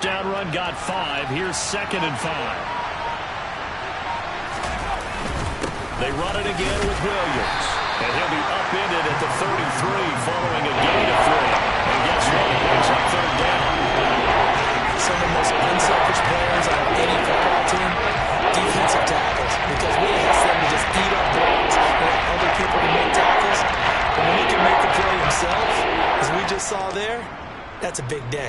Down run got 5. Here's 2nd and 5. They run it again with Williams. And he'll be upended at the 33 following a gain of 3. And guess what? It brings up 3rd down. Some of the most unselfish players on any football team, defensive tackles, because we ask them to just eat up blocks and let other people to make tackles. But when he can make the play himself, as we just saw there, that's a big day.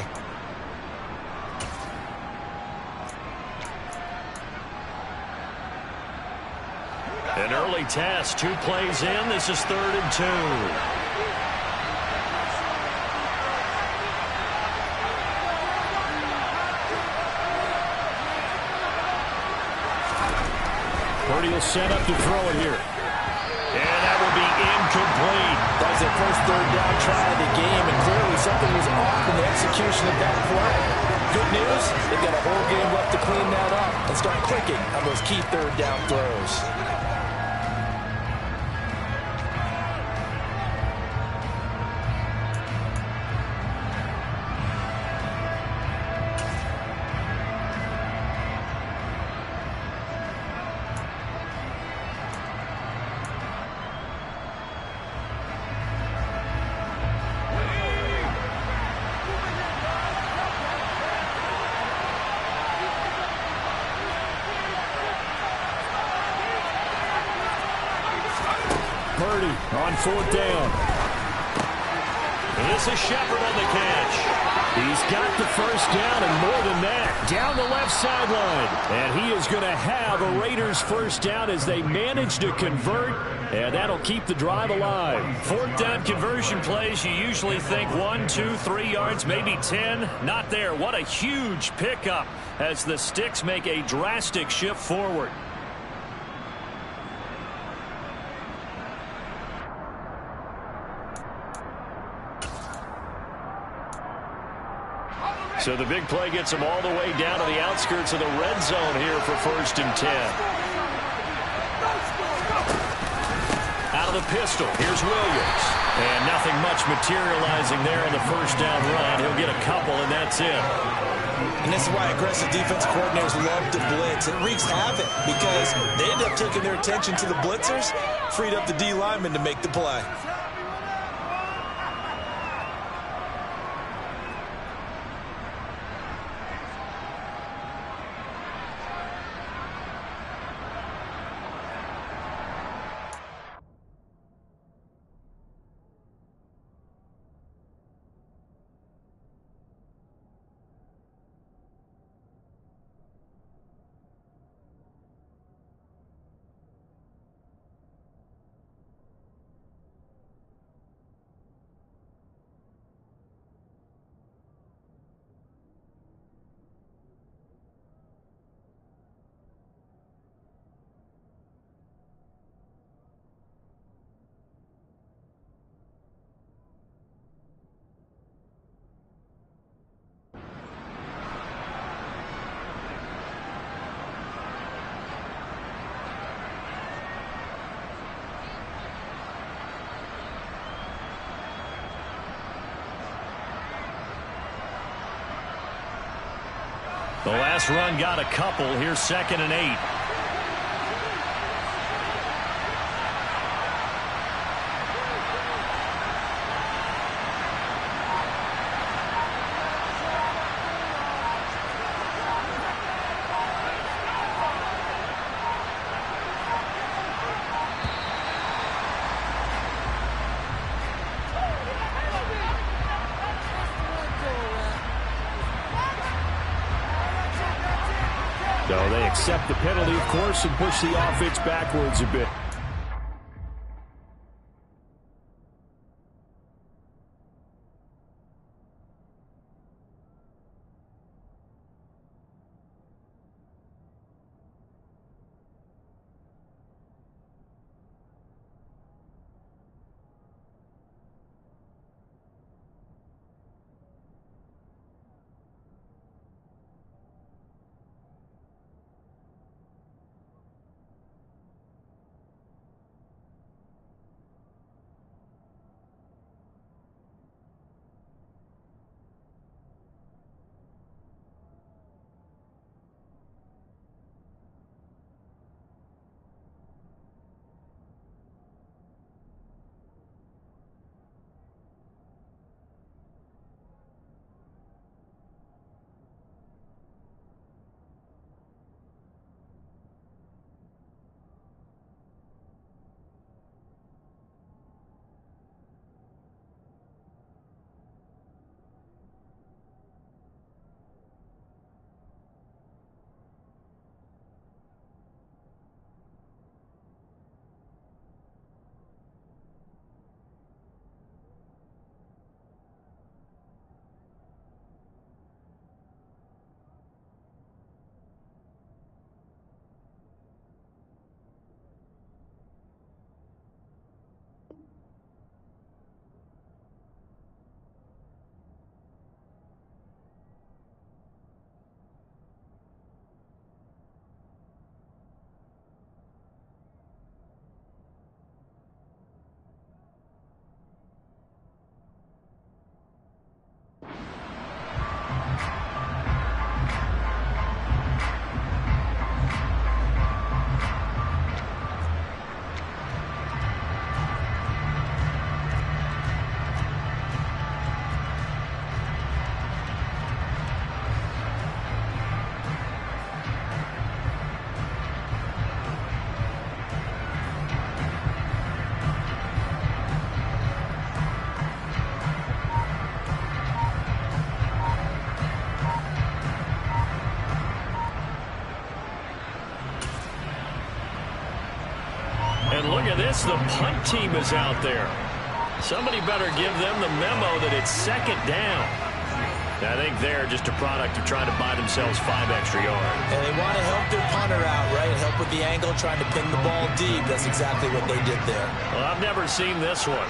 An early test, 2 plays in. This is 3rd and 2. Purdy will set up to throw it here. And that will be incomplete. That was their first 3rd down try of the game, and clearly something was off in the execution of that play. Good news, they've got a whole game left to clean that up and start clicking on those key 3rd down throws. Purdy on 4th down. This is Shepard on the catch. He's got the 1st down and more than that. Down the left sideline. And he is going to have a Raiders 1st down as they manage to convert. And that'll keep the drive alive. 4th down conversion plays, you usually think 1, 2, 3 yards, maybe 10. Not there. What a huge pickup as the Sticks make a drastic shift forward. So the big play gets them all the way down to the outskirts of the red zone here for 1st and 10. Out of the pistol, here's Williams. And nothing much materializing there on the 1st down run. He'll get a couple, and that's it. And this is why aggressive defensive coordinators love to blitz. It wreaks havoc because they end up taking their attention to the blitzers, freed up the D lineman to make the play. The last run got a couple. Here's 2nd and 8. So they accept the penalty, of course, and push the offense backwards a bit. Look at this. The punt team is out there. Somebody better give them the memo that it's second down. I think they're just a product of trying to buy themselves 5 extra yards. And they want to help their punter out, right? Help with the angle, trying to pin the ball deep. That's exactly what they did there. Well, I've never seen this one.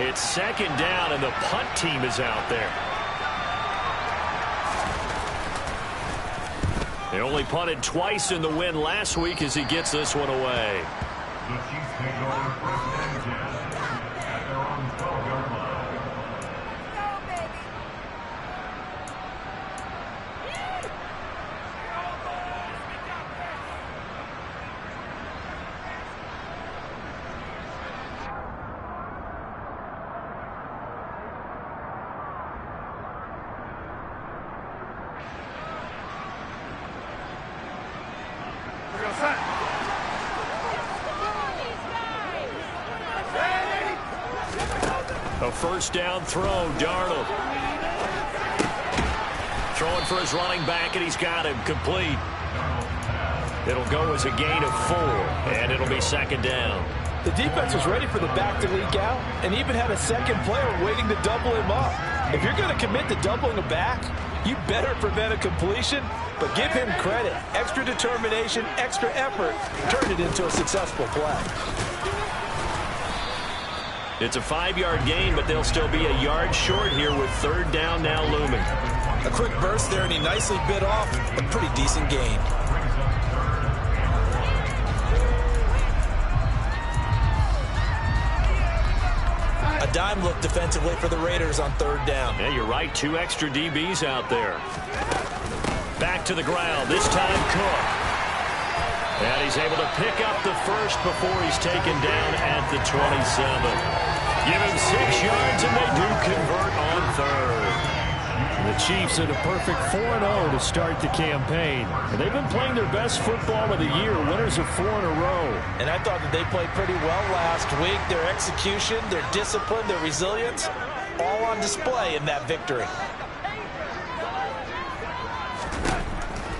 It's second down, and the punt team is out there. He only punted twice in the win last week as he gets this one away. The Chiefs take over first and 10 at their own 12-yard line. A first down throw, Darnold. Throwing for his running back, and he's got him complete. It'll go as a gain of 4, and it'll be second down. The defense was ready for the back to leak out and even had a second player waiting to double him up. If you're going to commit to doubling a back, you better prevent a completion, but give him credit. Extra determination, extra effort, turn it into a successful play. It's a 5-yard gain, but they'll still be a yard short here with third down now looming. A quick burst there, and he nicely bit off a pretty decent gain. A dime look defensively for the Raiders on third down. Yeah, you're right. 2 extra DBs out there. Back to the ground. This time Cook. And he's able to pick up the first before he's taken down at the 27. Give him 6 yards, and they do convert on third. The Chiefs in a perfect 4-0 to start the campaign. And they've been playing their best football of the year, winners of 4 in a row. And I thought that they played pretty well last week. Their execution, their discipline, their resilience, all on display in that victory.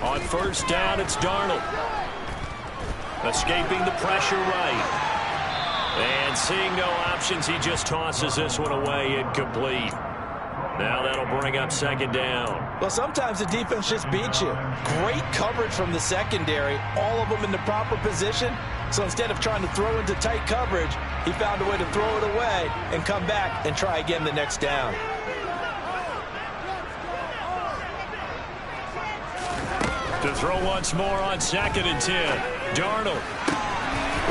On first down, it's Darnold. Escaping the pressure right. And seeing no options, he just tosses this one away, incomplete. Now that'll bring up second down. Well, sometimes the defense just beats you. Great coverage from the secondary, all of them in the proper position. So instead of trying to throw into tight coverage, he found a way to throw it away and come back and try again the next down. To throw once more on second and 10. Darnold.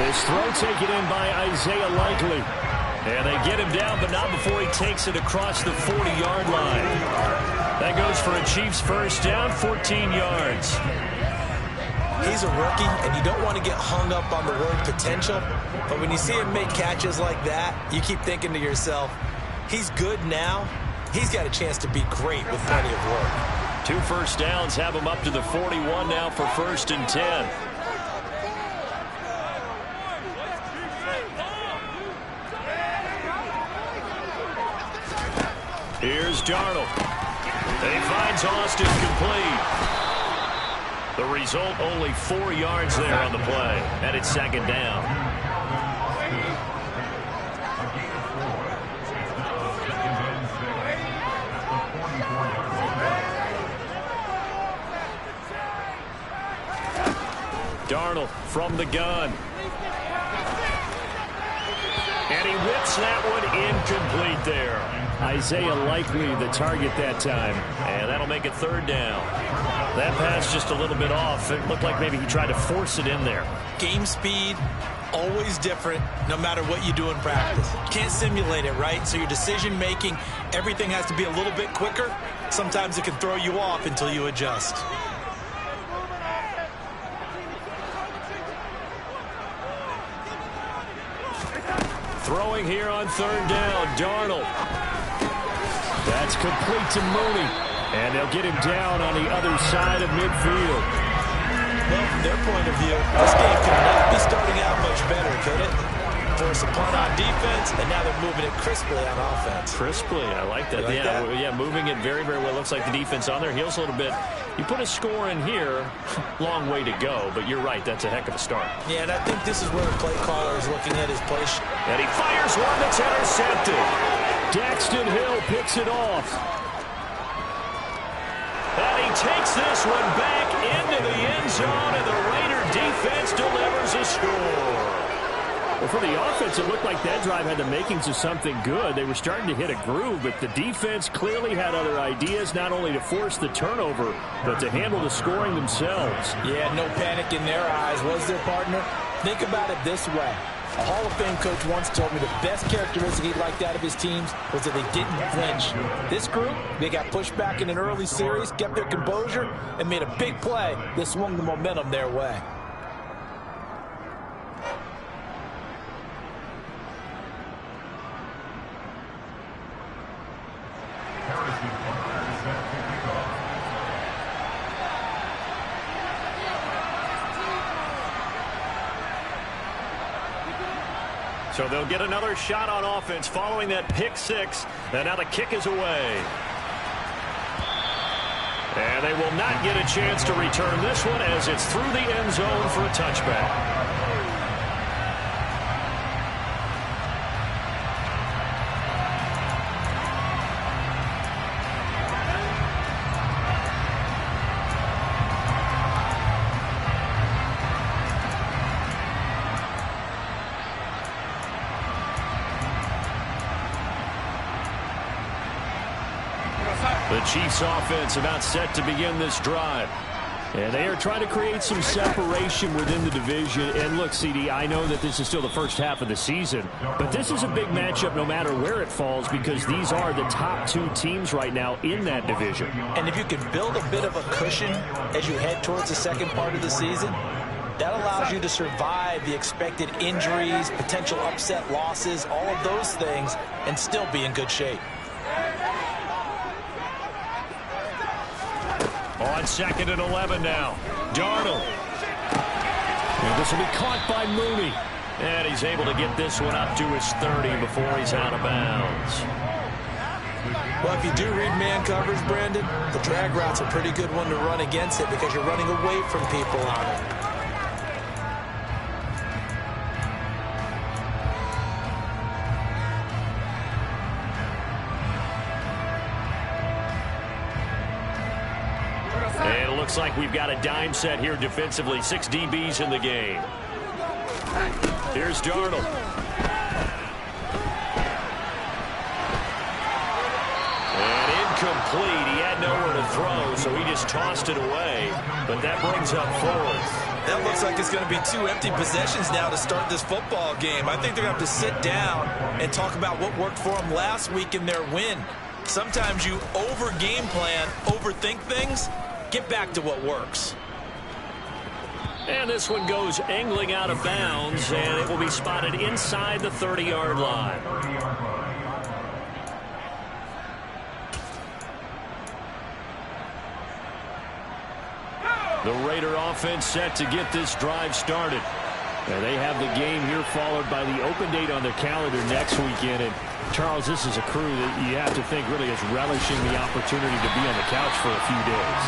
His throw taken in by Isaiah Likely. And they get him down, but not before he takes it across the 40-yard line. That goes for a Chiefs first down, 14 yards. He's a rookie, and you don't want to get hung up on the word potential. But when you see him make catches like that, you keep thinking to yourself, he's good now. He's got a chance to be great with plenty of work. 2 first downs have him up to the 41 now for first and 10. Here's Darnold. And he finds Austin complete. The result, only 4 yards there on the play. And it's second down. Darnold from the gun. And he whips that one incomplete there. Isaiah Likely the target that time. And that'll make it third down. That pass just a little bit off. It looked like maybe he tried to force it in there. Game speed, always different, no matter what you do in practice. Can't simulate it, right? So your decision-making, everything has to be a little bit quicker. Sometimes it can throw you off until you adjust. Throwing here on third down, Darnold. That's complete to Mooney. And they'll get him down on the other side of midfield. Well, from their point of view, this game could not be starting out much better, could it? force a punt on defense, and now they're moving it crisply on offense. Crisply, I like that. Yeah, moving it very, very well. Looks like the defense on their heels a little bit. You put a score in here, long way to go, but you're right, that's a heck of a start. Yeah, and I think this is where the play caller is looking at his play. And he fires one that's intercepted. Daxton Hill picks it off. And he takes this one back into the end zone, and the Raider defense delivers a score. Well, for the offense, it looked like that drive had the makings of something good. They were starting to hit a groove, but the defense clearly had other ideas, not only to force the turnover, but to handle the scoring themselves. Yeah, no panic in their eyes, was there, partner? Think about it this way. A Hall of Fame coach once told me the best characteristic he liked out of his teams was that they didn't flinch. This group, they got pushed back in an early series, kept their composure, and made a big play that swung the momentum their way. So they'll get another shot on offense following that pick six. And now the kick is away. And they will not get a chance to return this one as it's through the end zone for a touchback. The Chiefs offense about set to begin this drive. And they are trying to create some separation within the division. And look, CD, I know that this is still the first half of the season, but this is a big matchup no matter where it falls because these are the top two teams right now in that division. And if you can build a bit of a cushion as you head towards the second part of the season, that allows you to survive the expected injuries, potential upset losses, all of those things, and still be in good shape. On 2nd and 11 now. Darnold. And this will be caught by Mooney. And he's able to get this one up to his 30 before he's out of bounds. Well, if you do read man coverage, Brandon, the drag route's a pretty good one to run against it because you're running away from people on it. And it looks like we've got a dime set here defensively. 6 DBs in the game. Here's Darnold. And incomplete. He had nowhere to throw, so he just tossed it away. But that brings up 4th. That looks like it's going to be 2 empty possessions now to start this football game. I think they're going to have to sit down and talk about what worked for them last week in their win. Sometimes you over-game plan, overthink things. Get back to what works. And this one goes angling out of bounds, and it will be spotted inside the 30-yard line. The Raider offense set to get this drive started. And they have the game here followed by the open date on their calendar next weekend. And Charles, this is a crew that you have to think really is relishing the opportunity to be on the couch for a few days.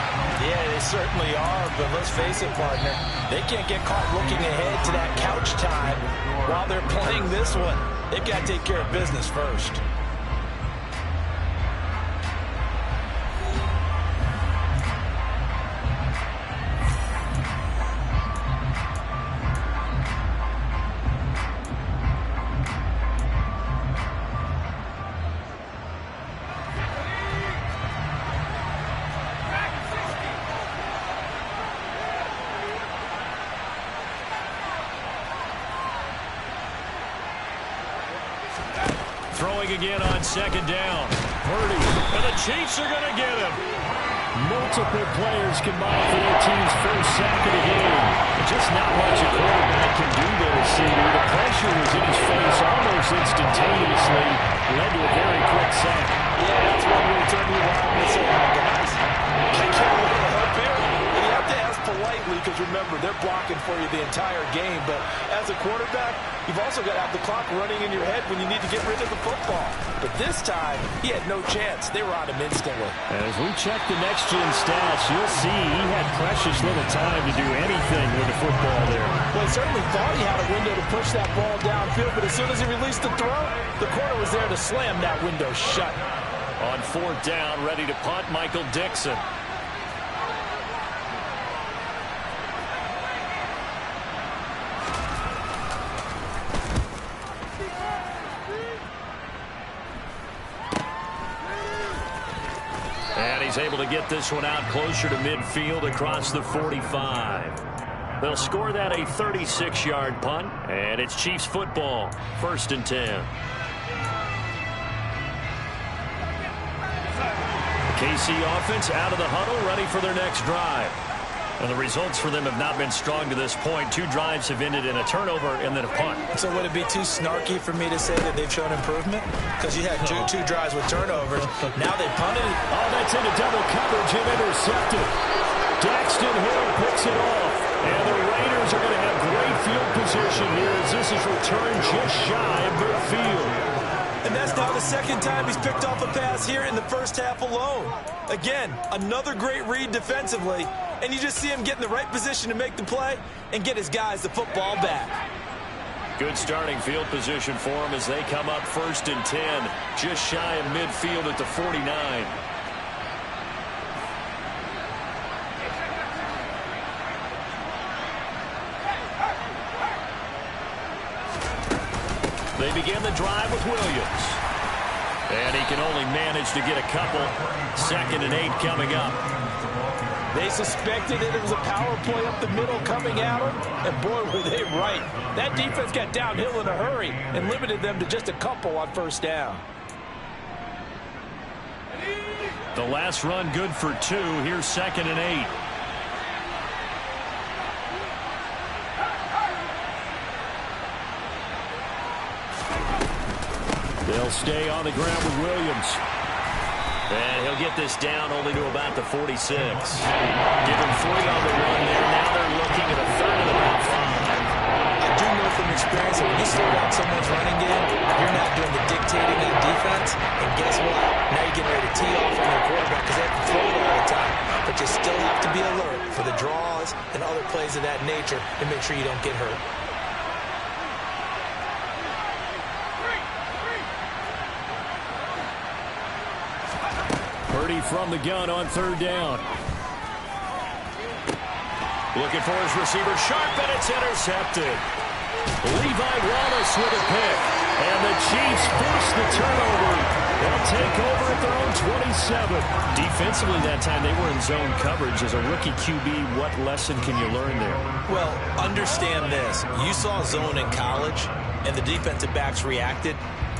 Yeah, they certainly are, but let's face it, partner, they can't get caught looking ahead to that couch time while they're playing this one. They've got to take care of business first. Throwing again on 2nd down. Purdy. And the Chiefs are going to get him. Multiple players combined for their team's first sack of the game. Just not much a quarterback can do there, CD. The pressure was in his face almost instantaneously. Led to a very quick sack. Yeah, that's one way to turn you around and say, oh, guys, I can't really help here. And you have to ask politely, because remember, they're blocking for you the entire game. But as a quarterback, you've also got to have the clock running in your head when you need to get rid of the football. But this time, he had no chance. They were on him instantly. As we check the next-gen stats, you'll see he had precious little time to do anything with the football there. Well, he certainly thought he had a window to push that ball downfield, but as soon as he released the throw, the corner was there to slam that window shut. On 4th down, ready to punt, Michael Dixon. And he's able to get this one out closer to midfield across the 45. They'll score that a 36-yard punt, and it's Chiefs football, 1st and 10. KC offense out of the huddle, ready for their next drive. And the results for them have not been strong to this point. 2 drives have ended in a turnover and then a punt. So would it be too snarky for me to say that they've shown improvement? Because you had two drives with turnovers. Now they punted it. Oh, that's into double coverage and intercepted. Daxton Hill picks it off. And the Raiders are going to have great field position here as this is returned just shy of midfield. And that's now the 2nd time he's picked off a pass here in the first half alone. Again, another great read defensively, and you just see him get in the right position to make the play and get his guys the football back. Good starting field position for him as they come up 1st and 10, just shy of midfield at the 49. They begin the drive with Williams. And he can only manage to get a couple. 2nd and 8 coming up. They suspected that it was a power play up the middle coming at them, and boy, were they right. That defense got downhill in a hurry and limited them to just a couple on 1st down. The last run good for 2. Here's 2nd and 8. They'll stay on the ground with Williams. And he'll get this down only to about the 46. Give him 3 on the run there. Now they're looking at a 3rd and about 5. I do know from experience that when you slow down someone's running game, you're not doing the dictating of the defense. And guess what? Now you're getting ready to tee off on their quarterback because they have to throw it all the time. But you still have to be alert for the draws and other plays of that nature to make sure you don't get hurt. From the gun on 3rd down. Looking for his receiver, sharp, and it's intercepted. Levi Wallace with a pick. And the Chiefs force the turnover. They'll take over at their own 27. Defensively that time, they were in zone coverage. As a rookie QB, what lesson can you learn there? Well, understand this. You saw zone in college, and the defensive backs reacted.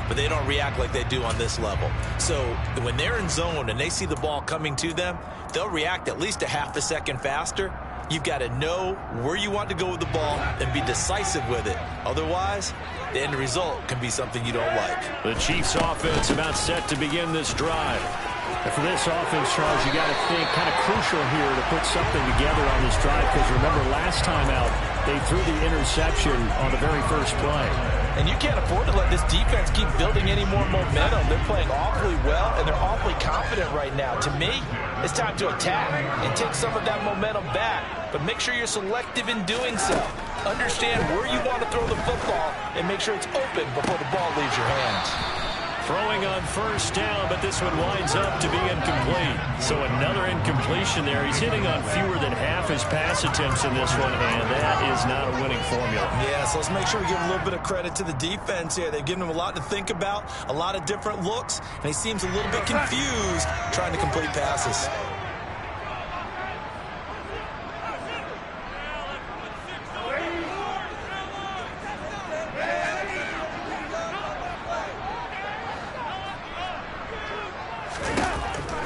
But they don't react like they do on this level. So when they're in zone and they see the ball coming to them, they'll react at least a half a second faster. You've got to know where you want to go with the ball and be decisive with it. Otherwise, the end result can be something you don't like. The Chiefs offense about set to begin this drive. And for this offense, Charles, you got to think kind of crucial here to put something together on this drive because remember last time out, they threw the interception on the very first play. And you can't afford to let this defense keep building any more momentum. They're playing awfully well, and they're awfully confident right now. To me, it's time to attack and take some of that momentum back. But make sure you're selective in doing so. Understand where you want to throw the football and make sure it's open before the ball leaves your hands. Throwing on 1st down, but this one winds up to be incomplete. So another incompletion there. He's hitting on fewer than half his pass attempts in this one, and that is not a winning formula. Yeah, so let's make sure we give a little bit of credit to the defense here. They've given him a lot to think about, a lot of different looks, and he seems a little bit confused trying to complete passes.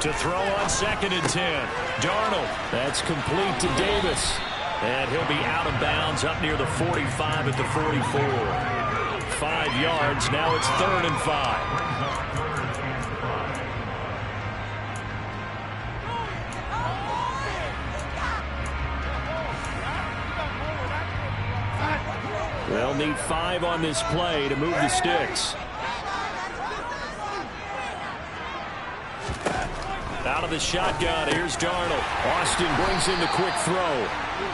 To throw on 2nd and 10. Darnold. That's complete to Davis. And he'll be out of bounds up near the 45 at the 44. 5 yards. Now it's 3rd and 5. They'll need 5 on this play to move the sticks. Out of the shotgun, here's Darnold. Austin brings in the quick throw.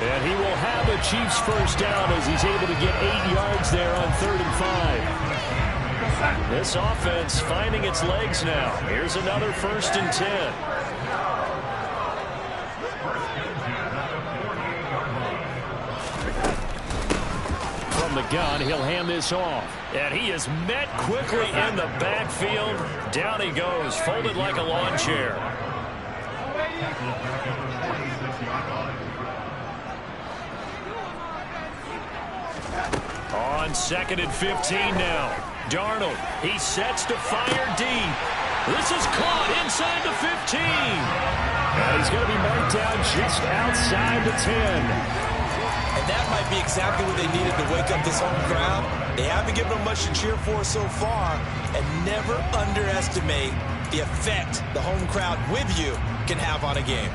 And he will have a Chiefs first down as he's able to get 8 yards there on 3rd and 5. This offense finding its legs now. Here's another 1st and 10. From the gun, he'll hand this off. And he is met quickly in the backfield. Down he goes, folded like a lawn chair. On 2nd and 15 now. Darnold, he sets to fire deep. This is caught inside the 15. And he's going to be marked down just outside the 10. And that might be exactly what they needed to wake up this home crowd. They haven't given them much to cheer for so far. And never underestimate the effect the home crowd with you can have on a game.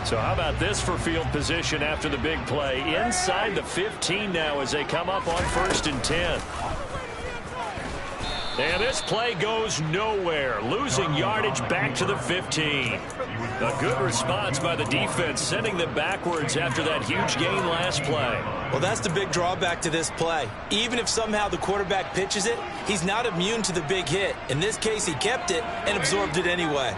So how about this for field position after the big play? Inside the 15 now as they come up on 1st and 10. And this play goes nowhere. Losing yardage back to the 15. A good response by the defense, sending them backwards after that huge gain last play. Well, that's the big drawback to this play. Even if somehow the quarterback pitches it, he's not immune to the big hit. In this case, he kept it and absorbed it anyway.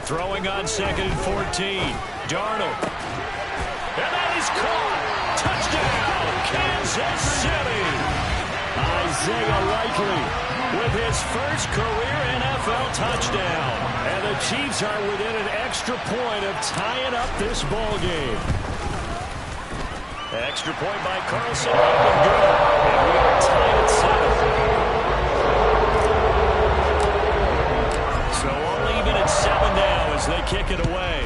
Throwing on 2nd and 14. Darnold. And that is caught. Touchdown, Kansas City. Isaiah Likely with his first career NFL touchdown. And the Chiefs are within an extra point of tying up this ball game. Extra point by Carlson. Up and good. And we are tied at 7. So all even at 7 now as they kick it away.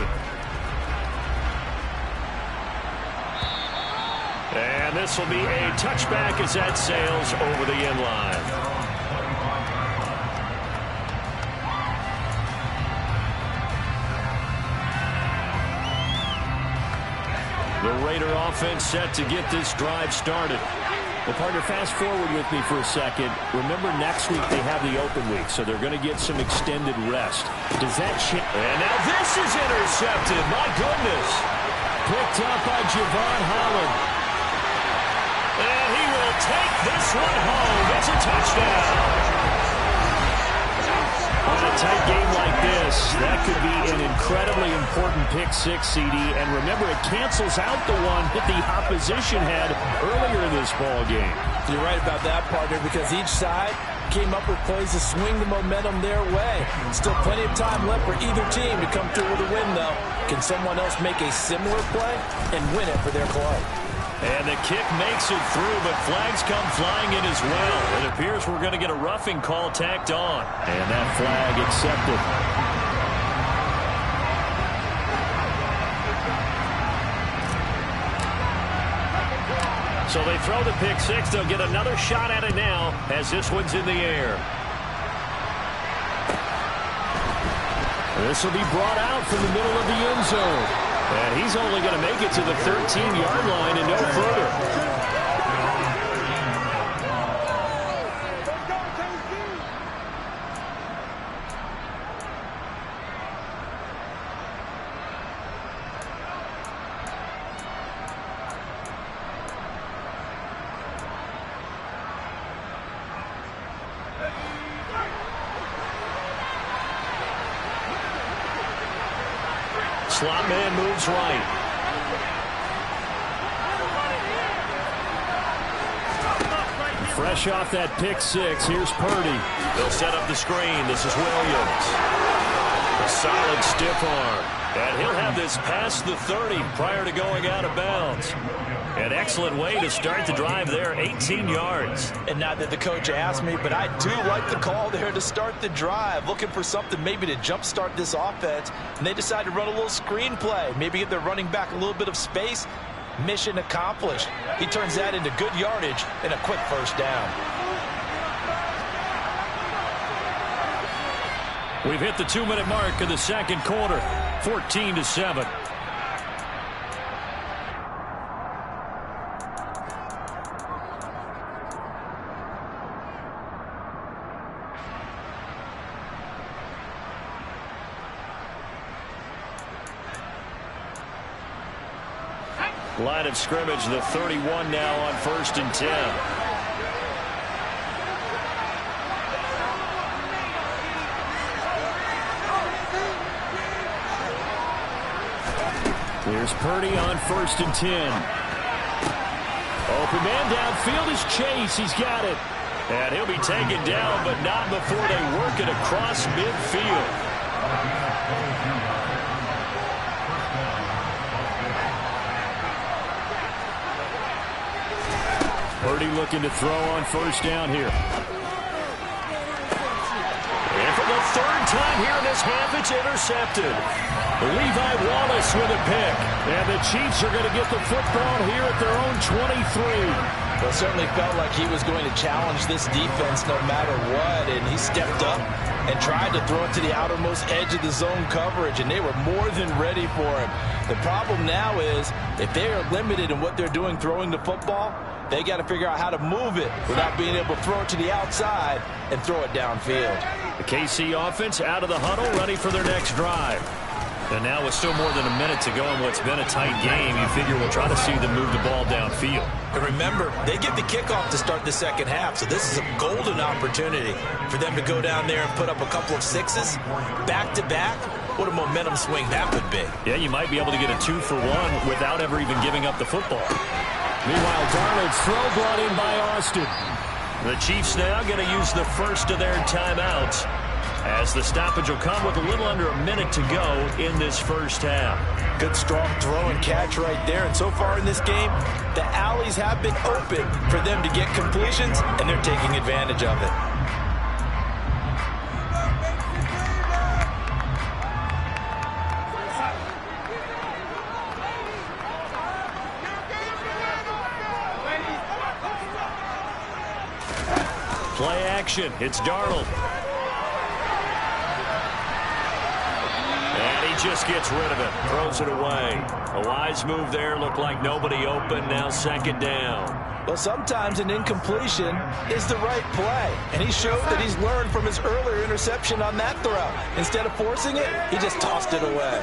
And this will be a touchback as that sails over the end line. The Raider offense set to get this drive started. Well, partner, fast forward with me for a second. Remember, next week they have the open week, so they're going to get some extended rest. Does that change? And now this is intercepted. My goodness. Picked up by Javon Holland. And he will take this one home. It's a touchdown. In a tight game like this, that could be an incredibly important pick six, CD. And remember, it cancels out the one that the opposition had earlier in this ball game. You're right about that, partner, because each side came up with plays to swing the momentum their way. Still plenty of time left for either team to come through with a win, though. Can someone else make a similar play and win it for their club? And the kick makes it through, but flags come flying in as well. It appears we're going to get a roughing call tacked on. And that flag accepted. So they throw the pick six. They'll get another shot at it now as this one's in the air. This will be brought out from the middle of the end zone. And he's only going to make it to the 13-yard line and no further. Slot man moves right. Fresh off that pick six, here's Purdy. They'll set up the screen. This is Williams. A solid stiff arm. And he'll have this past the 30 prior to going out of bounds. An excellent way to start the drive there, 18 yards. And not that the coach asked me, but I do like the call there to start the drive. Looking for something maybe to jumpstart this offense. And they decide to run a little screen play. Maybe give their running back a little bit of space. Mission accomplished. He turns that into good yardage and a quick first down. We've hit the 2-minute mark of the second quarter, 14-7. Line of scrimmage, the 31 now on 1st and 10. Here's Purdy on 1st and 10. Open man downfield is Chase. He's got it. And he'll be taken down, but not before they work it across midfield. Purdy looking to throw on 1st down here. And for the 3rd time here in this half, it's intercepted. Levi Wallace with a pick. And the Chiefs are going to get the football here at their own 23. Well, it certainly felt like he was going to challenge this defense no matter what, and he stepped up and tried to throw it to the outermost edge of the zone coverage, and they were more than ready for him. The problem now is if they are limited in what they're doing throwing the football, they got to figure out how to move it without being able to throw it to the outside and throw it downfield. The KC offense out of the huddle, ready for their next drive. And now with still more than a minute to go in what's been a tight game, you figure we'll try to see them move the ball downfield. And remember, they get the kickoff to start the second half, so this is a golden opportunity for them to go down there and put up a couple of sixes back-to-back. What a momentum swing that would be. Yeah, you might be able to get a 2-for-1 without ever even giving up the football. Meanwhile, Darnold's throw brought in by Austin. The Chiefs now going to use the first of their timeouts, as the stoppage will come with a little under a minute to go in this first half. Good strong throw and catch right there. And so far in this game, the alleys have been open for them to get completions, and they're taking advantage of it. Play action. It's Darnold. Just gets rid of it, throws it away. A wise move there, looked like nobody open, now 2nd down. Well, sometimes an incompletion is the right play, and he showed that he's learned from his earlier interception on that throw. Instead of forcing it, he just tossed it away.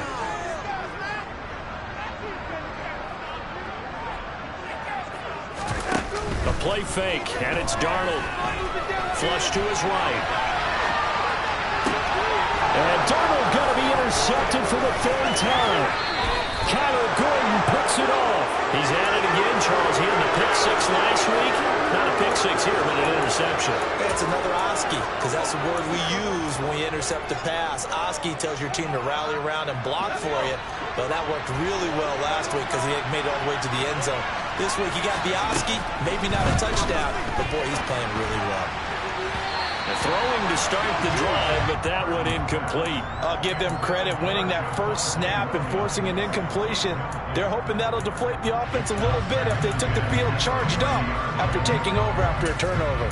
A play fake, and it's Darnold. Flush to his right. And Darnold got to be intercepted for the 3rd time. Kyler Gordon puts it off. He's at it again, Charles. He had the pick 6 last week. Not a pick 6 here, but an interception. It's another Oski, because that's the word we use when we intercept a pass. Oski tells your team to rally around and block for you. But that worked really well last week because he had made it all the way to the end zone. This week he got the Oski, maybe not a touchdown, but boy, he's playing really well. Throwing to start the drive, but that one incomplete. I'll give them credit winning that first snap and forcing an incompletion. They're hoping that'll deflate the offense a little bit if they took the field charged up after taking over after a turnover.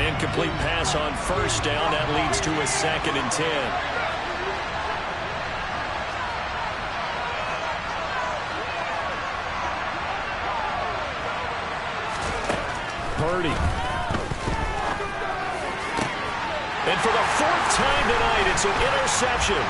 Incomplete pass on 1st down. That leads to a 2nd and 10. Purdy. And for the 4th time tonight, it's an interception.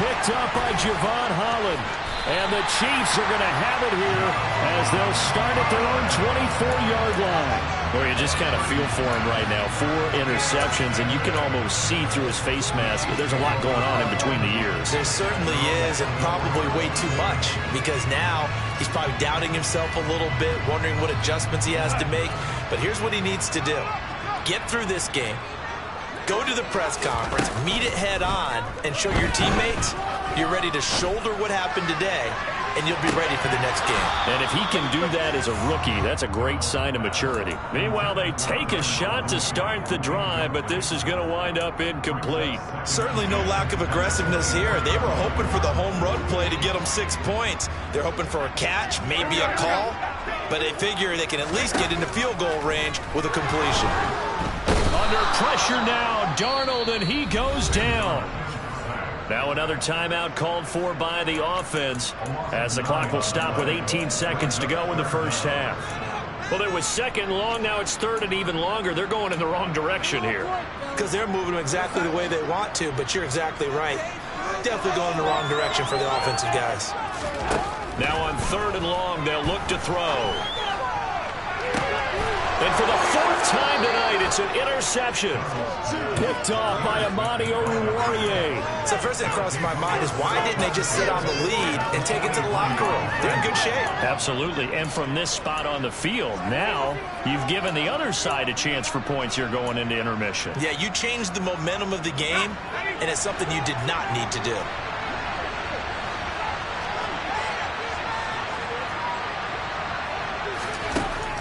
Picked up by Javon Holland. And the Chiefs are going to have it here as they'll start at their own 24-yard line. Well, you just kind of feel for him right now. 4 interceptions, and you can almost see through his face mask. There's a lot going on in between the ears. There certainly is, and probably way too much, because now he's probably doubting himself a little bit, wondering what adjustments he has to make. But here's what he needs to do. Get through this game. Go to the press conference, meet it head on, and show your teammates You're ready to shoulder what happened today, and you'll be ready for the next game. And if he can do that as a rookie, that's a great sign of maturity. Meanwhile, they take a shot to start the drive, but this is going to wind up incomplete. Certainly no lack of aggressiveness here. They were hoping for the home run play to get them 6 points. They're hoping for a catch, maybe a call, but they figure they can at least get into field goal range with a completion. Under pressure now, Darnold, and he goes down. Now another timeout called for by the offense as the clock will stop with 18 seconds to go in the first half. Well, it was second and long. Now it's third and even longer. They're going in the wrong direction here. Because they're moving them exactly the way they want to, but you're exactly right. Definitely going in the wrong direction for the offensive guys. Now on third and long, they'll look to throw. And for the fourth time tonight, it's an interception. Picked off by Amani Oruwariye. So first thing that crosses my mind is why didn't they just sit on the lead and take it to the locker room? They're in good shape. Absolutely. And from this spot on the field, now you've given the other side a chance for points here going into intermission. Yeah, you changed the momentum of the game, and it's something you did not need to do.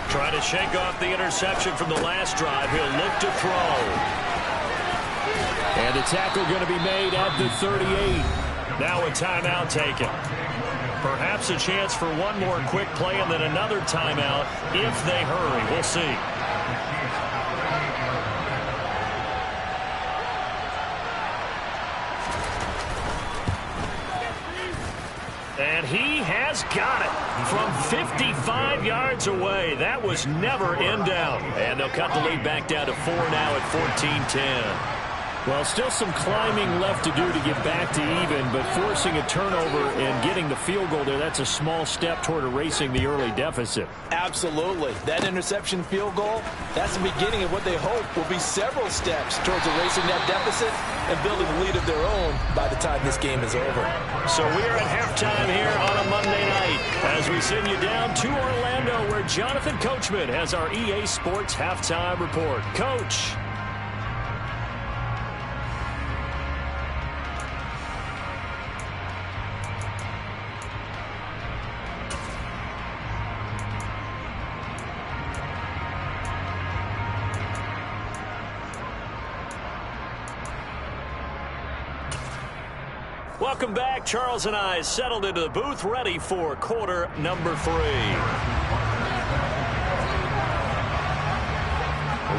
Trying to shake off the interception from the last drive. He'll look to throw. And the tackle going to be made at the 38. Now a timeout taken. Perhaps a chance for one more quick play and then another timeout if they hurry. We'll see. And he has got it from 55 yards away. That was never in doubt. And they'll cut the lead back down to 4 now at 14-10. Well, still some climbing left to do to get back to even, but forcing a turnover and getting the field goal there, that's a small step toward erasing the early deficit. Absolutely. That interception field goal, that's the beginning of what they hope will be several steps towards erasing that deficit and building a lead of their own by the time this game is over. So we're at halftime here on a Monday night as we send you down to Orlando where Jonathan Coachman has our EA Sports halftime report. Coach. Welcome back. Charles and I settled into the booth, ready for quarter number 3.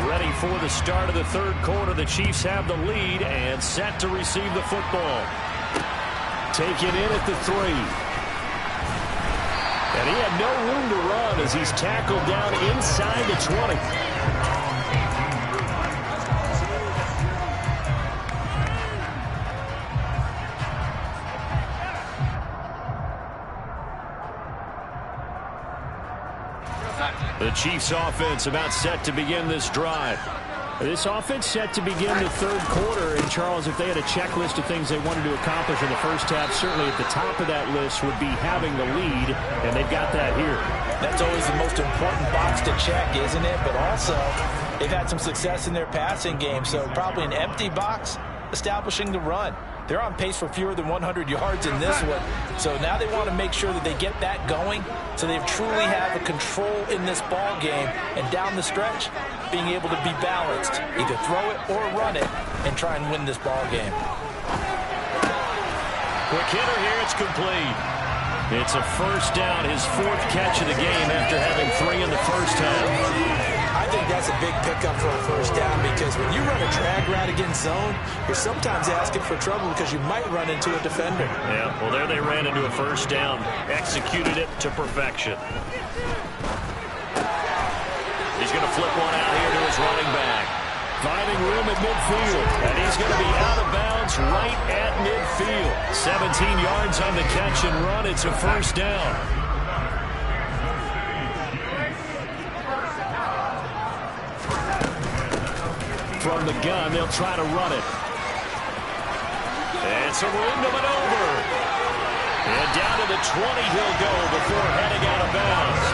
Ready for the start of the third quarter. The Chiefs have the lead and set to receive the football. Taken in at the 3. And he had no room to run as he's tackled down inside the 20. The Chiefs offense about set to begin this drive. This offense set to begin the third quarter. And, Charles, if they had a checklist of things they wanted to accomplish in the first half, certainly at the top of that list would be having the lead, and they've got that here. That's always the most important box to check, isn't it? But also, they've had some success in their passing game, so probably an empty box establishing the run. They're on pace for fewer than 100 yards in this one. So now they want to make sure that they get that going so they truly have a control in this ball game. And down the stretch, being able to be balanced. Either throw it or run it and try and win this ball game. Quick hitter here. It's complete. It's a first down, his 4th catch of the game after having 3 in the first half. I think that's a big pickup for a first down because when you run a drag route against zone, you're sometimes asking for trouble because you might run into a defender. Yeah, well, there they ran into a first down. Executed it to perfection. He's going to flip one out here to his running back. Finding room at midfield. And he's going to be out of bounds right at midfield. 17 yards on the catch and run. It's a first down. From the gun, they'll try to run it. And some room to maneuver. And down to the 20 he'll go before heading out of bounds.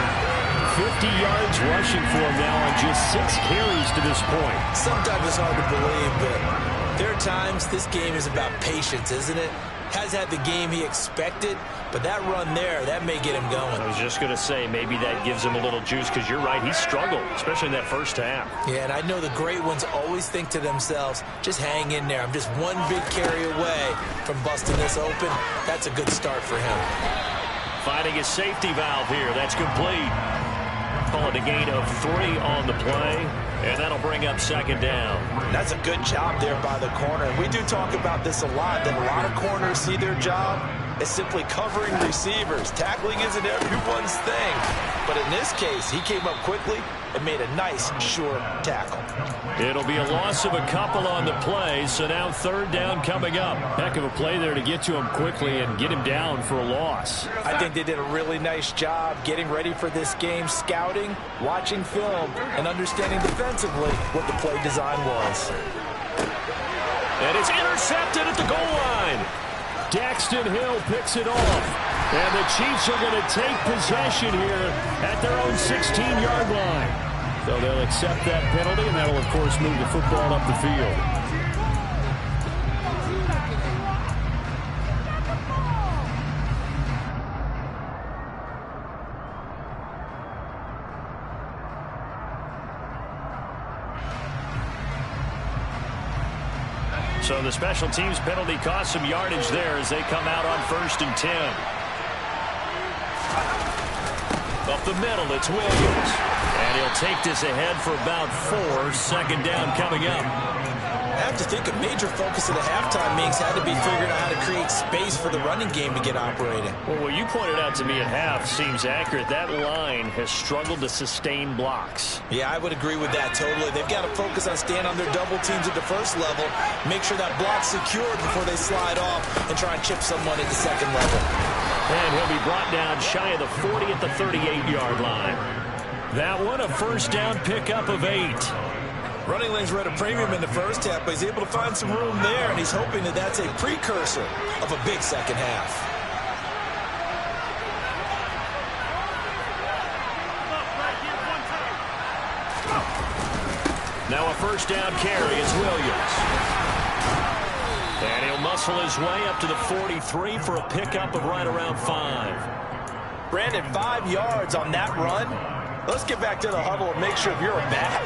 50 yards rushing for him now on just 6 carries to this point. Sometimes it's hard to believe, but there are times this game is about patience, isn't it? Has had the game he expected, but that run there, that may get him going. I was just going to say, maybe that gives him a little juice, because you're right, he struggled, especially in that first half. Yeah, and I know the great ones always think to themselves, just hang in there. I'm just one big carry away from busting this open. That's a good start for him. Finding a safety valve here. That's complete. Call it a gain of 3 on the play, and that'll bring up second down. That's a good job there by the corner. We do talk about this a lot, that a lot of corners see their job as simply covering receivers. Tackling isn't everyone's thing. But in this case, he came up quickly and made a nice, sure tackle. It'll be a loss of a couple on the play, so now third down coming up. Heck of a play there to get to him quickly and get him down for a loss. I think they did a really nice job getting ready for this game, scouting, watching film, and understanding defensively what the play design was. And it's intercepted at the goal line. Daxton Hill picks it off. And the Chiefs are going to take possession here at their own 16-yard line. So they'll accept that penalty, and that'll, of course, move the football up the field. So the special teams penalty cost some yardage there as they come out on 1st and 10. Up the middle, it's Williams. And he'll take this ahead for about 4. Second down coming up. I have to think a major focus of the halftime meetings had to be figuring out how to create space for the running game to get operating. Well, what you pointed out to me at half seems accurate. That line has struggled to sustain blocks. Yeah, I would agree with that totally. They've got to focus on staying on their double teams at the first level, make sure that block's secured before they slide off and try and chip someone at the second level. And he'll be brought down shy of the 40 at the 38-yard line. That one, a first down pickup of 8. Running lanes were at a premium in the first half, but he's able to find some room there, and he's hoping that that's a precursor of a big second half. Now a first down carry is Williams. And he'll muscle his way up to the 43 for a pickup of right around 5. Brandon, 5 yards on that run. Let's get back to the huddle and make sure if you're a back,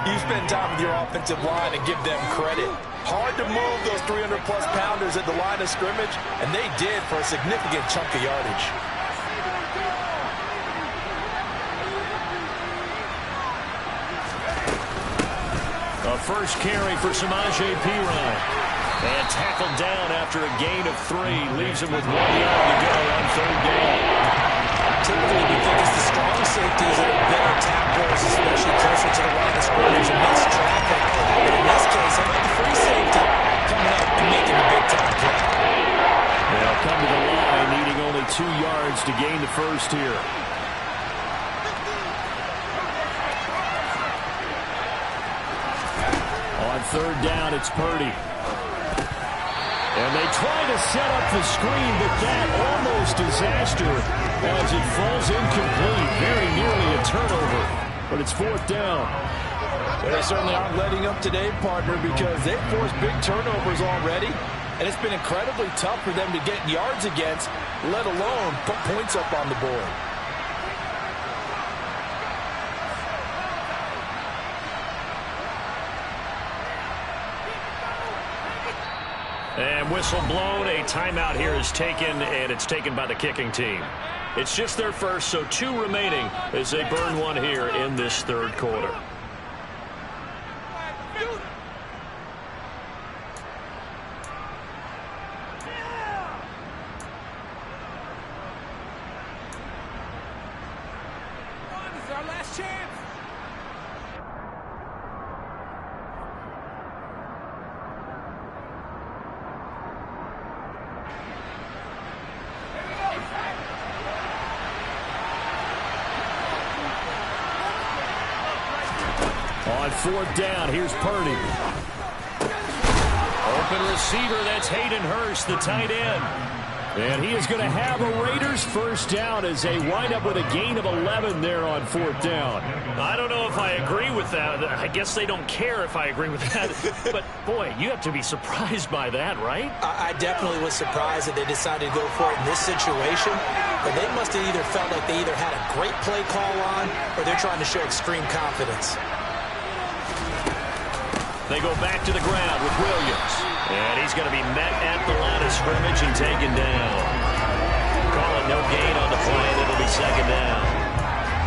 you spend time with your offensive line and give them credit. Hard to move those 300-plus pounders at the line of scrimmage, and they did for a significant chunk of yardage. A first carry for Samaje Perine. And tackled down after a gain of 3. Leaves him with 1 yard to go on third down. Typically, we think it's the strong safeties that are better tacklers, especially closer to the line of scrimmage and makes traffic. But in this case, how about the free safety coming up and making a big-time play? They'll come to the line, needing only 2 yards to gain the first here. On third down, it's Purdy. And they try to set up the screen, but that almost disaster as it falls incomplete. Very nearly a turnover, but it's 4th down. Well, they certainly aren't letting up today, partner, because they've forced big turnovers already, and it's been incredibly tough for them to get yards against, let alone put points up on the board. And whistle blown, a timeout here is taken, and it's taken by the kicking team. It's just their first, so 2 remaining as they burn 1 here in this third quarter. This is our last chance. On 4th down, here's Purdy. Open receiver, that's Hayden Hurst, the tight end. And he is going to have a Raiders first down as they wind up with a gain of 11 there on 4th down. I don't know if I agree with that. I guess they don't care if I agree with that. But, boy, you have to be surprised by that, right? I definitely was surprised that they decided to go for it in this situation. But they must have either felt like they either had a great play call on or they're trying to show extreme confidence. They go back to the ground with Williams. And he's going to be met at the line of scrimmage and taken down. Call it no gain on the play, and it'll be 2nd down.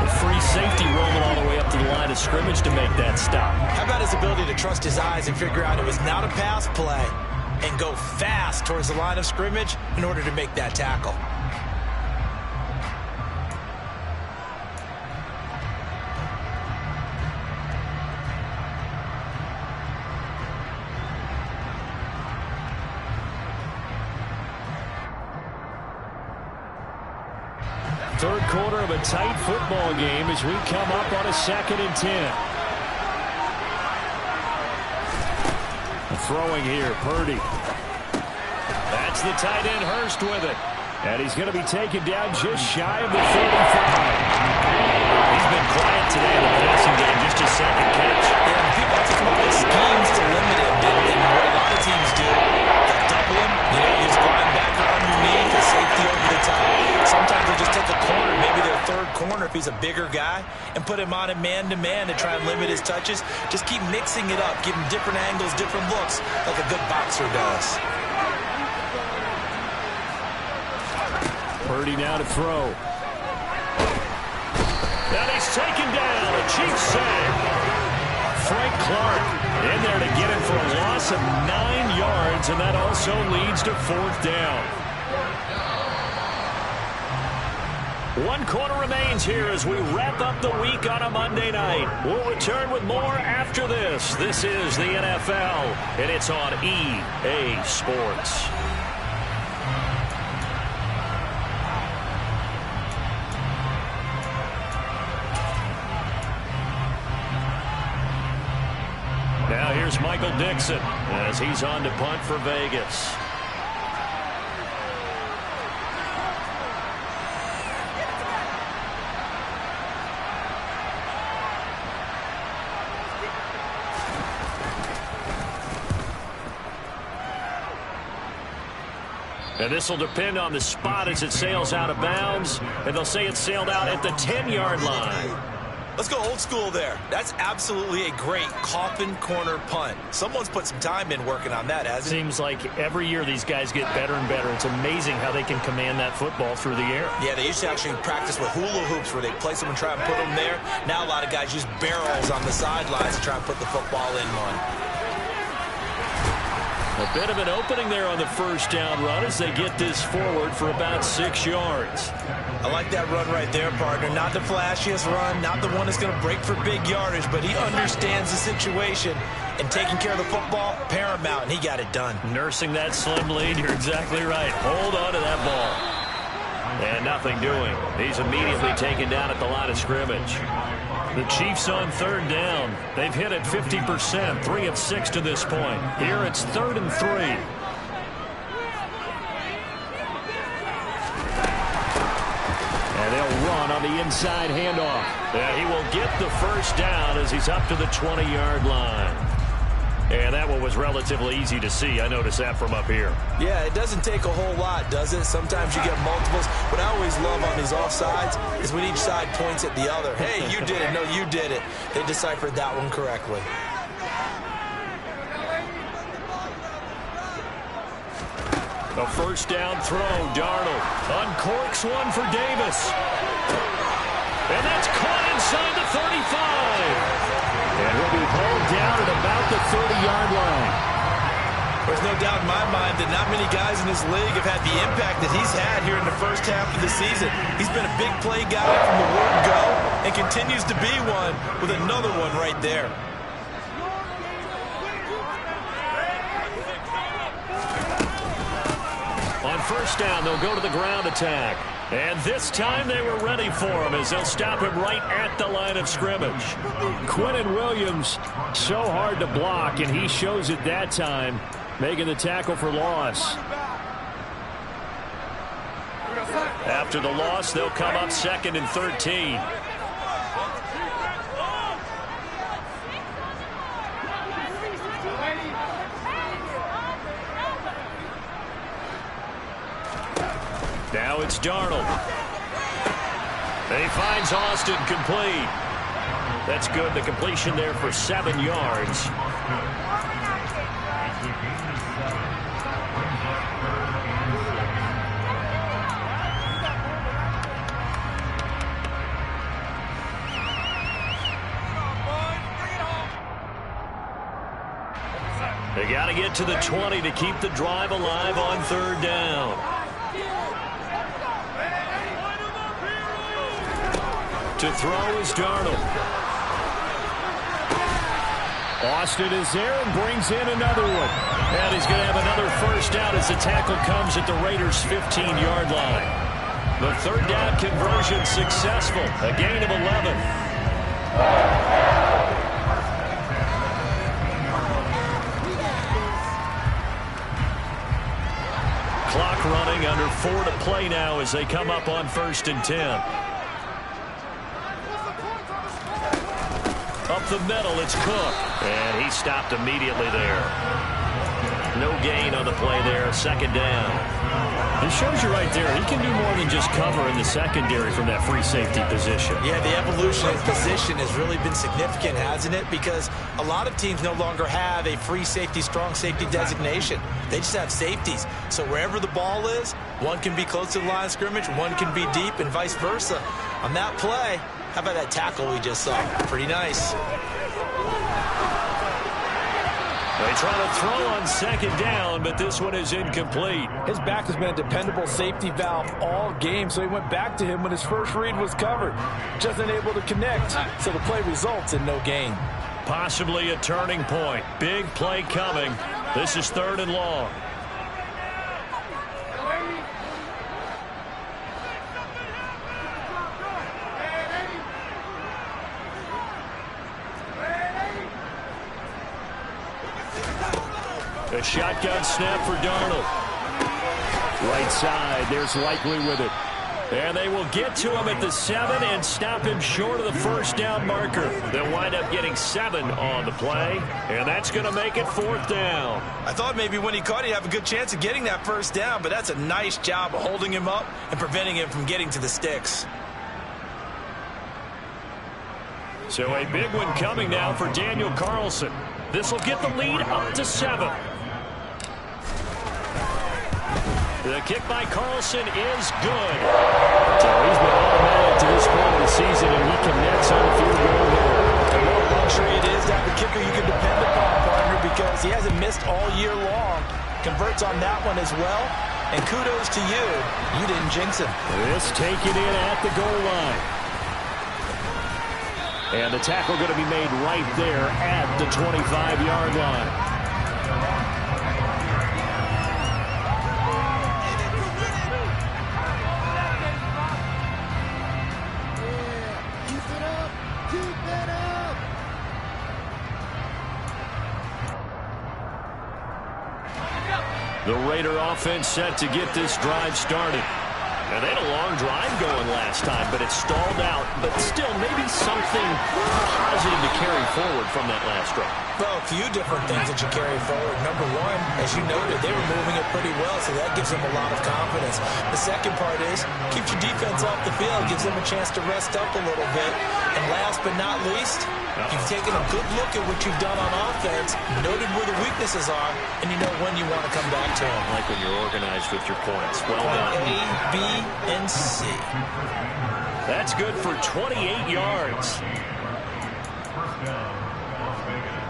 A free safety roaming all the way up to the line of scrimmage to make that stop. How about his ability to trust his eyes and figure out it was not a pass play and go fast towards the line of scrimmage in order to make that tackle? Third quarter of a tight football game as we come up on a 2nd and 10. Throwing here, Purdy. That's the tight end, Hurst, with it. And he's going to be taken down just shy of the 35. He's been quiet today in the passing game, just his 2nd catch. Yeah, people are talking about schemes to limit him, and what a lot of teams do, they'll double him, use linebacker underneath, a safety over the top. Sometimes they'll just take a corner, maybe their 3rd corner if he's a bigger guy, and put him on a man-to-man to try and limit his touches. Just keep mixing it up, give him different angles, different looks, like a good boxer does. Purdy now to throw. And he's taken down. A cheap sack. Frank Clark in there to get him for a loss of 9 yards, and that also leads to 4th down. 1 quarter remains here as we wrap up the week on a Monday night. We'll return with more after this. This is the NFL, and it's on EA Sports. Now here's Michael Dixon as he's on to punt for Vegas. And this will depend on the spot as it sails out of bounds. And they'll say it sailed out at the 10-yard line. Let's go old school there. That's absolutely a great coffin corner punt. Someone's put some time in working on that, hasn't it? Seems like every year these guys get better and better. It's amazing how they can command that football through the air. Yeah, they used to actually practice with hula hoops where they place them and try and put them there. Now a lot of guys use barrels on the sidelines to try and put the football in one. A bit of an opening there on the first down run as they get this forward for about 6 yards. I like that run right there, partner. Not the flashiest run, not the one that's going to break for big yardage, but he understands the situation, and taking care of the football, paramount, and he got it done. Nursing that slim lead, you're exactly right. Hold on to that ball. And nothing doing. He's immediately taken down at the line of scrimmage. The Chiefs on 3rd down. They've hit it 50%, 3 of 6 to this point. Here it's 3rd and 3. And they'll run on the inside handoff. And he will get the first down as he's up to the 20-yard line. And that one was relatively easy to see. I noticed that from up here. Yeah, it doesn't take a whole lot, does it? Sometimes you get multiples. What I always love on these offsides is when each side points at the other. Hey, you did it. No, you did it. They deciphered that one correctly. A first down throw. Darnold uncorks one for Davis. And that's caught inside the 35. And he'll be hauled down at about the 30-yard line. There's no doubt in my mind that not many guys in this league have had the impact that he's had here in the first half of the season. He's been a big play guy from the word go and continues to be one with another one right there. On first down, they'll go to the ground attack. And this time they were ready for him as they'll stop him right at the line of scrimmage. Quinnen Williams, so hard to block, and he shows it that time, making the tackle for loss. After the loss, they'll come up 2nd and 13. Now it's Darnold. He finds Austin complete. That's good. The completion there for 7 yards. They got to get to the 20 to keep the drive alive on 3rd down. To throw is Darnold. Austin is there and brings in another one. And he's going to have another 1st down as the tackle comes at the Raiders' 15-yard line. The 3rd down conversion successful. A gain of 11. Clock running, under 4 to play now as they come up on 1st and 10. Up the middle, it's Cook. And he stopped immediately there. No gain on the play there, 2nd down. It shows you right there, he can do more than just cover in the secondary from that free safety position. Yeah, the evolution of position has really been significant, hasn't it? Because a lot of teams no longer have a free safety, strong safety designation. They just have safeties. So wherever the ball is, one can be close to the line of scrimmage, one can be deep, and vice versa. On that play, how about that tackle we just saw? Pretty nice. They try to throw on 2nd down, but this one is incomplete. His back has been a dependable safety valve all game, so he went back to him when his first read was covered. Just unable to connect, so the play results in no gain. Possibly a turning point. Big play coming. This is 3rd and long. A shotgun snap for Darnold. Right side, there's Likely with it. And they will get to him at the 7 and stop him short of the 1st down marker. They'll wind up getting 7 on the play, and that's going to make it 4th down. I thought maybe when he caught it, he'd have a good chance of getting that 1st down, but that's a nice job of holding him up and preventing him from getting to the sticks. So a big one coming now for Daniel Carlson. This will get the lead up to 7. The kick by Carlson is good. So he's been automatic to this point of the season, and he connects on the field goal here. And what a luxury it is to have a kicker you can depend upon, partner, because he hasn't missed all year long. Converts on that one as well. And kudos to you. You didn't jinx him. This taken in at the goal line. And the tackle going to be made right there at the 25-yard line. The Raider offense set to get this drive started. Now, they had a long drive going last time, but it stalled out. But still, maybe something positive to carry forward from that last drive. Well, a few different things that you carry forward. Number one, as you noted, they were moving it pretty well, so that gives them a lot of confidence. The second part is, keeps your defense off the field, gives them a chance to rest up a little bit. And last but not least, you've taken a good look at what you've done on offense, noted where the weaknesses are, and you know when you want to come back to them. Like when you're organized with your points. Well done. A, B, and C. That's good for 28 yards. First down, Las Vegas.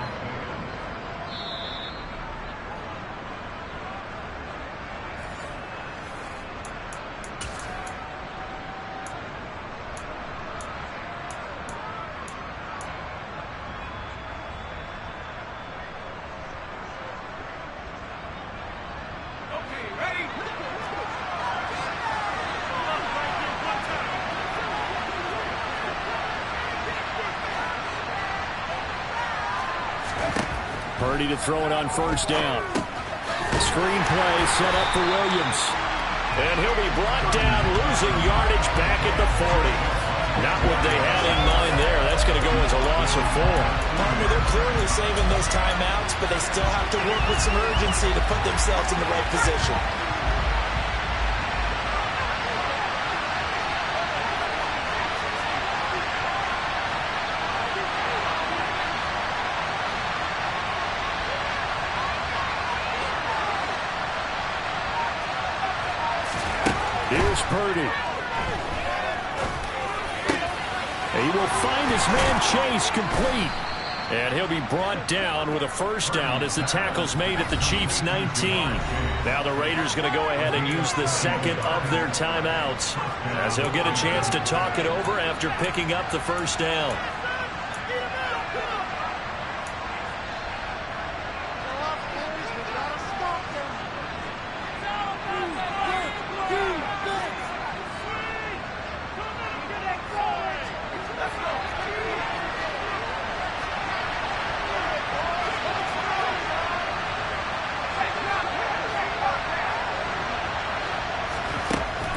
Purdy to throw it on 1st down. Screen play set up for Williams. And he'll be brought down, losing yardage back at the 40. Not what they had in mind there. That's going to go as a loss of 4. Partner, they're clearly saving those timeouts, but they still have to work with some urgency to put themselves in the right position. Here's Purdy. He will find his man Chase complete. And he'll be brought down with a first down as the tackle's made at the Chiefs' 19. Now the Raiders going to go ahead and use the second of their timeouts, as he'll get a chance to talk it over after picking up the first down.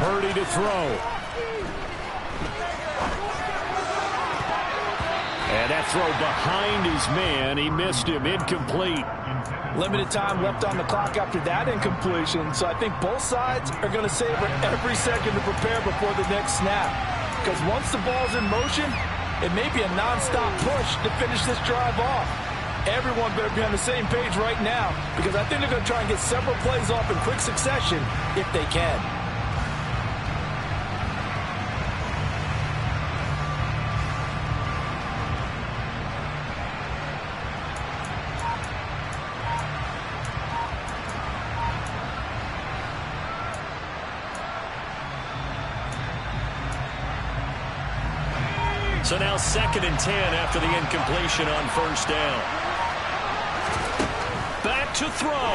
Purdy to throw. And that throw behind his man. He missed him. Incomplete. Limited time left on the clock after that incompletion, so I think both sides are going to savor every second to prepare before the next snap. Because once the ball's in motion, it may be a non-stop push to finish this drive off. Everyone better be on the same page right now, because I think they're going to try and get several plays off in quick succession if they can. So now 2nd and 10 after the incompletion on first down. Back to throw.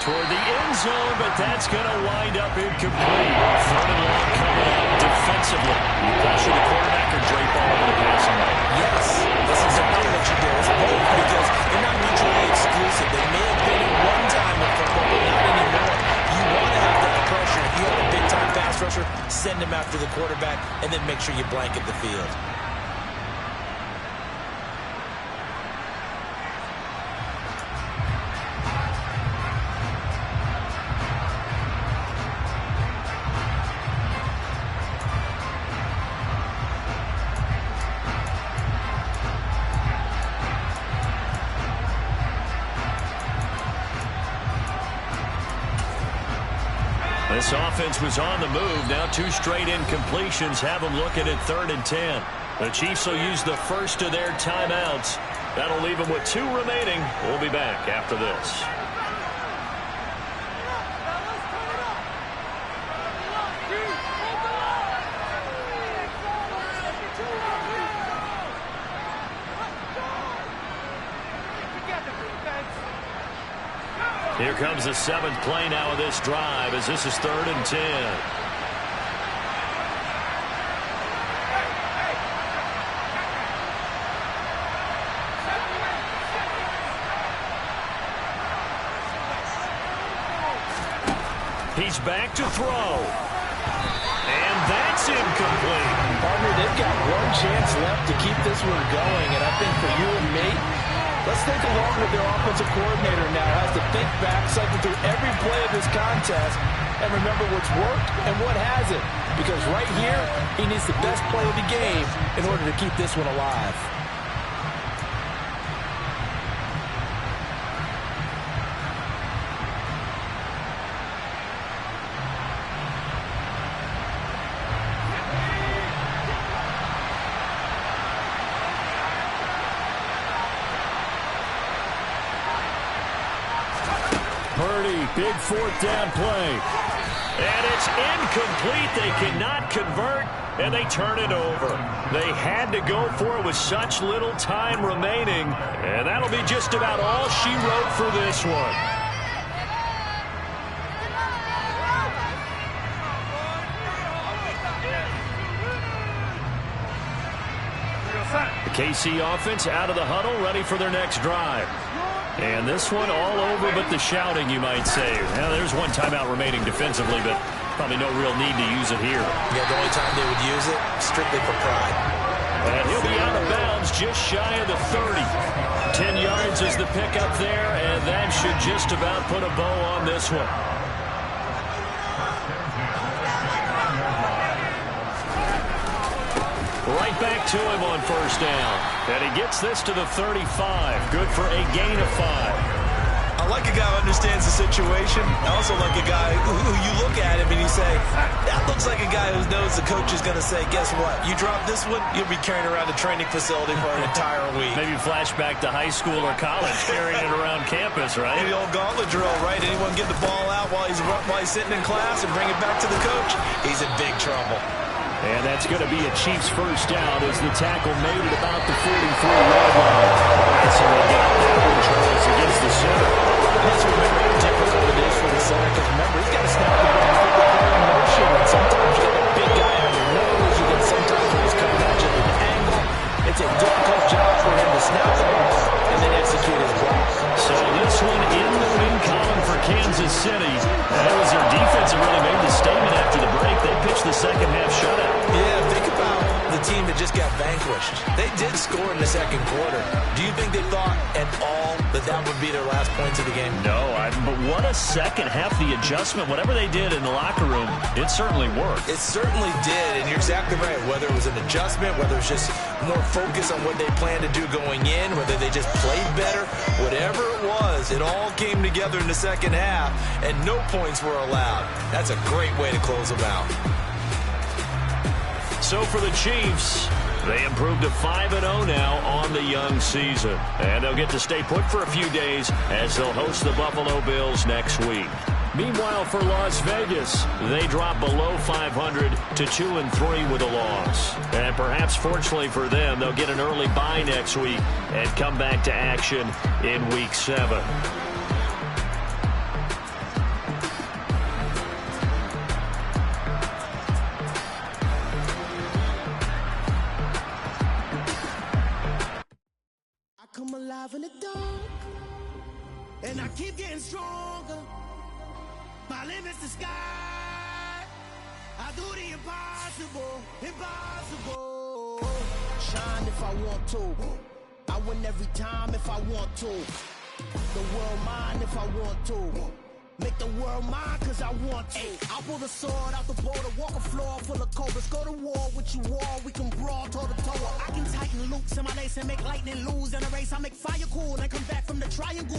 Toward the end zone, but that's going to wind up incomplete. 3rd and long coming up defensively. You pressure the quarterback or drape all over the passing lane. Yes, that's exactly what you do. It's both, because they're not mutually exclusive. They may have been at one time in football, but not anymore. You want to have that pressure. If you have a big-time pass rusher, send him after the quarterback, and then make sure you blanket the field. This offense was on the move. Now 2 straight incompletions have them looking at 3rd and 10. The Chiefs will use the first of their timeouts. That'll leave them with 2 remaining. We'll be back after this. Here comes the 7th play now of this drive, as this is 3rd and 10. He's back to throw. And that's incomplete. Partner, they've got one chance left to keep this one going, and I think for you and me, let's think along with their offensive coordinator now has to think back, cycle through every play of this contest, and remember what's worked and what hasn't. Because right here, he needs the best play of the game in order to keep this one alive. Purdy, big 4th down play. And it's incomplete. They cannot convert, and they turn it over. They had to go for it with such little time remaining, and that'll be just about all she wrote for this one. The KC offense out of the huddle, ready for their next drive. And this one all over but the shouting, you might say. Now, there's one timeout remaining defensively, but probably no real need to use it here. Yeah, the only time they would use it, strictly for pride. And he'll be out of bounds just shy of the 30. 10 yards is the pickup there, and that should just about put a bow on this one. Right back to him on first down. And he gets this to the 35. Good for a gain of 5. I like a guy who understands the situation. I also like a guy who you look at him and you say, that looks like a guy who knows the coach is going to say, guess what? You drop this one, you'll be carrying around a training facility for an entire week. Maybe flashback to high school or college, carrying it around campus, right? Maybe the old gauntlet drill, right? Anyone get the ball out while he's sitting in class and bring it back to the coach? He's in big trouble. And that's going to be a Chiefs first down as the tackle made at about the 43-yard line. And so they got that one, Charles, against the center. Let's remember how difficult it is for the center, because remember, he's got to snap the ball and put the play in motion. And sometimes you get that big guy on your nose. You get sometimes when he's coming at you at an angle. It's a difficult job for him to snap the ball and then execute his block. So this one in the win column for Kansas City. That was their defense that really made the statement after the break. They pitched the second half shutout. Yeah, think about the team that just got vanquished. They did score in the second quarter. Do you think they thought at all that that would be their last points of the game? No, but what a second half. The adjustment, whatever they did in the locker room, it certainly worked. It certainly did, and you're exactly right. Whether it was an adjustment, whether it was just more focus on what they planned to do going in, whether they just played better, whatever it was, it all came together in the second half, and no points were allowed. That's a great way to close them out. So for the Chiefs, they improved to 5-0 now on the young season. And they'll get to stay put for a few days as they'll host the Buffalo Bills next week. Meanwhile, for Las Vegas, they drop below 500 to 2-3 with a loss. And perhaps fortunately for them, they'll get an early bye next week and come back to action in Week 7. Come alive in the dark, and I keep getting stronger. My limit's the sky. I do the impossible, impossible. Shine if I want to. I win every time if I want to. The world mine if I want to. Make the world mine cause I want to. I'll pull the sword out the border, walk a floor full of cobras. Go to war with you all, we can brawl toe to toe. I can tighten loops in my lace and make lightning lose. In a race I make fire cool and come back from the triangle.